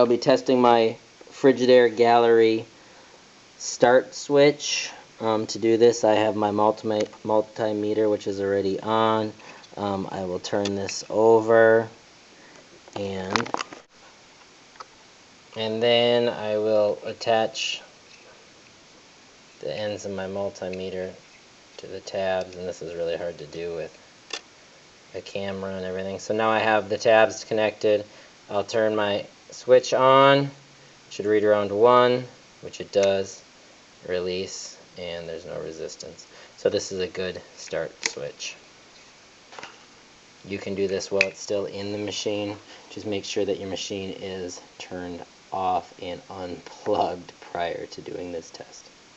I'll be testing my Frigidaire gallery start switch. To do this, I have my multimeter, which is already on. I will turn this over, and then I will attach the ends of my multimeter to the tabs, and this is really hard to do with a camera and everything. So now I have the tabs connected. I'll turn my switch on. It should read around 1, which it does. Release, and there's no resistance. So this is a good start switch. You can do this while it's still in the machine. Just make sure that your machine is turned off and unplugged prior to doing this test.